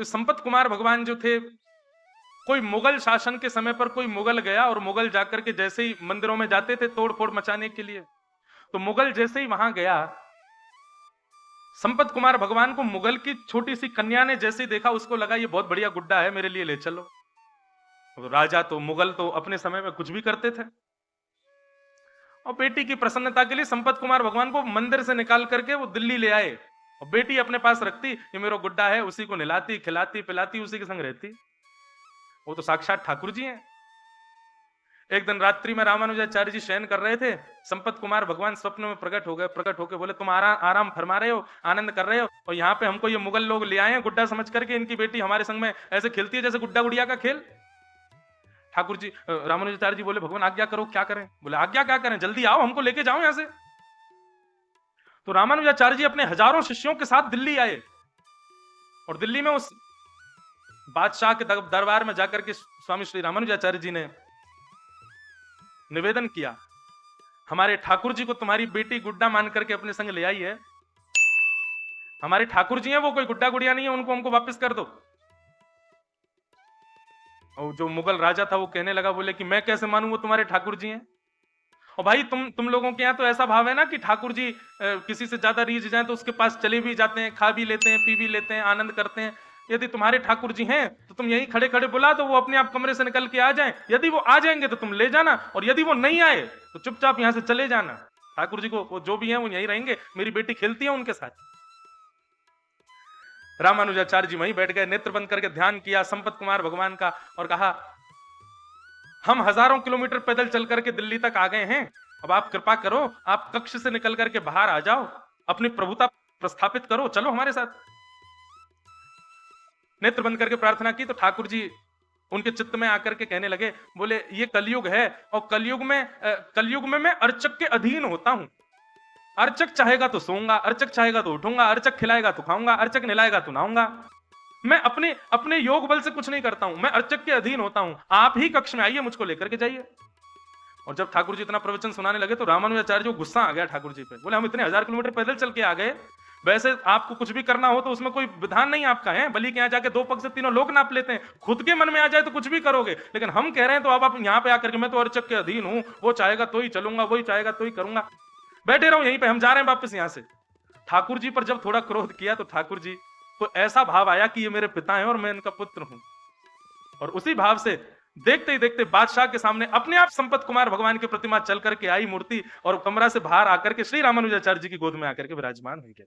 तो संपत कुमार भगवान जो थे, कोई मुगल शासन के समय पर कोई मुगल गया और मुगल जाकर के जैसे ही मंदिरों में जाते थे तोड़ फोड़ मचाने के लिए, तो मुगल जैसे ही वहां गया, संपत कुमार भगवान को मुगल की छोटी सी कन्या ने जैसे ही देखा, उसको लगा ये बहुत बढ़िया गुड्डा है, मेरे लिए ले चलो। तो राजा तो मुगल तो अपने समय में कुछ भी करते थे, और बेटी की प्रसन्नता के लिए संपत कुमार भगवान को मंदिर से निकाल करके वो दिल्ली ले आए, और बेटी अपने पास रखती, ये मेरा गुड्डा है, उसी को नहलाती खिलाती पिलाती उसी के संग रहती। वो तो साक्षात ठाकुर जी हैं। एक दिन रात्रि में रामानुजाचार्य जी शयन कर रहे थे, संपत कुमार भगवान स्वप्न में प्रकट हो गए। प्रकट होकर बोले, तुम आराम फरमा रहे हो, आनंद कर रहे हो, और यहाँ पे हमको ये मुगल लोग ले आए हैं गुड्डा समझ करके, इनकी बेटी हमारे संग में ऐसे खेलती है जैसे गुड्डा गुड़िया का खेल। ठाकुर जी रामानुजाचार्य जी बोले, भगवान आज्ञा करो, क्या करें? बोले, आज्ञा क्या करें, जल्दी आओ, हमको लेके जाओ यहां से। तो रामानुजाचार्य जी अपने हजारों शिष्यों के साथ दिल्ली आए, और दिल्ली में उस बादशाह के दरबार में जाकर के स्वामी श्री रामानुजाचार्य जी ने निवेदन किया, हमारे ठाकुर जी को तुम्हारी बेटी गुड्डा मान करके अपने संग ले आई है, हमारे ठाकुर जी हैं, वो कोई गुड्डा गुड़िया नहीं है, उनको हमको वापस कर दो। और जो मुगल राजा था वो कहने लगा, बोले कि मैं कैसे मानूं वो तुम्हारे ठाकुर जी हैं। और भाई तुम लोगों के यहाँ तो ऐसा भाव है ना कि ठाकुर जी किसी से ज्यादा रीझ जाए तो उसके पास चले भी जाते हैं, खा भी लेते हैं, पी भी लेते हैं, आनंद करते हैं। यदि तुम्हारे ठाकुर जी हैं तो तुम यहीं खड़े खड़े बुला दो, वो अपने आप कमरे से निकल के आ जाएं। यदि वो आ जाएंगे तो तुम ले जाना, और यदि वो नहीं आए तो चुपचाप यहां से चले जाना। ठाकुर जी को वो जो भी है वो यहीं रहेंगे, मेरी बेटी खेलती है उनके साथ। रामानुजाचार्य जी वहीं बैठ गए, नेत्र बंद करके ध्यान किया संपत कुमार भगवान का, और कहा, हम हजारों किलोमीटर पैदल चल करके दिल्ली तक आ गए हैं, अब आप कृपा करो, आप कक्ष से निकल करके बाहर आ जाओ, अपनी प्रभुता प्रस्थापित करो, चलो हमारे साथ। नेत्र बंद करके प्रार्थना की तो ठाकुर जी उनके चित्त में आकर के कहने लगे, बोले, ये कलयुग है, और कलयुग में मैं अर्चक के अधीन होता हूं। अर्चक चाहेगा तो सोऊंगा, अर्चक चाहेगा तो उठूंगा, अर्चक खिलाएगा तो खाऊंगा, अर्चक नहलाएगा तो नहाऊंगा। मैं अपने योग बल से कुछ नहीं करता हूं, मैं अर्चक के अधीन होता हूं। आप ही कक्ष में आइए, मुझको लेकर के जाइए। और जब ठाकुर जी इतना प्रवचन सुनाने लगे तो रामानुजाचार्य को गुस्सा आ गया ठाकुर जी पे। बोले, हम इतने 1000 किलोमीटर पैदल चल के आ गए, वैसे आपको कुछ भी करना हो तो उसमें कोई विधान नहीं आपका है, बलि के यहाँ जाके 2 पग से 3 लोग नाप लेते हैं, खुद के मन में आ जाए तो कुछ भी करोगे, लेकिन हम कह रहे हैं तो अब आप यहाँ पे आकर के, मैं तो अर्चक के अधीन हूं, वो चाहेगा तो ही चलूंगा, वही चाहेगा तो ही करूंगा, बैठे रहो यहीं पे, हम जा रहे हैं वापस यहां से। ठाकुर जी पर जब थोड़ा क्रोध किया तो ठाकुर जी को ऐसा भाव आया कि ये मेरे पिता हैं और मैं इनका पुत्र हूं, और उसी भाव से देखते ही देखते बादशाह के सामने अपने आप संपत कुमार भगवान की प्रतिमा चल करके आई मूर्ति, और कमरा से बाहर आकर के श्री रामानुजाचार्य जी की गोद में आकर के विराजमान हुई गए।